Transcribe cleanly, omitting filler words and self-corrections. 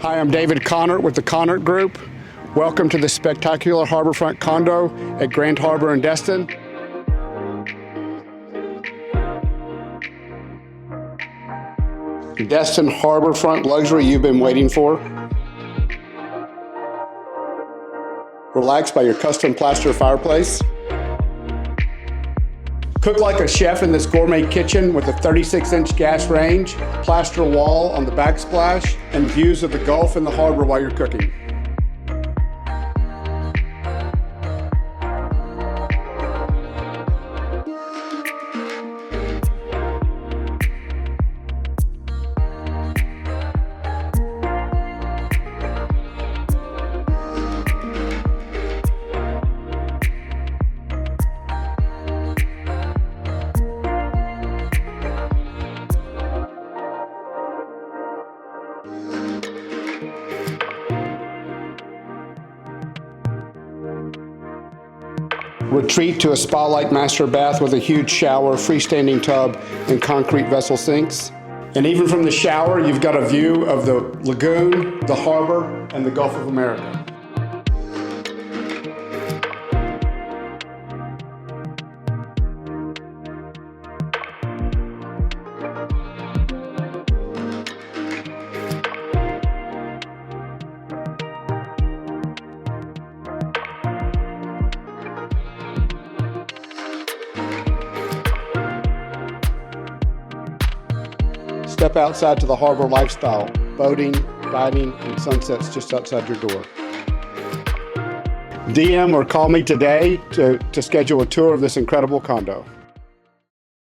Hi, I'm David Connert with the Connert Group. Welcome to the spectacular harborfront condo at Grand Harbor in Destin. Destin harborfront luxury you've been waiting for. Relax by your custom plaster fireplace. Cook like a chef in this gourmet kitchen with a 36-inch gas range, plaster wall on the backsplash, and views of the Gulf and the harbor while you're cooking. Retreat to a spa-like master bath with a huge shower, freestanding tub, and concrete vessel sinks. And even from the shower, you've got a view of the lagoon, the harbor, and the Gulf of America. Step outside to the harbor lifestyle, boating, dining, and sunsets just outside your door. DM or call me today to schedule a tour of this incredible condo.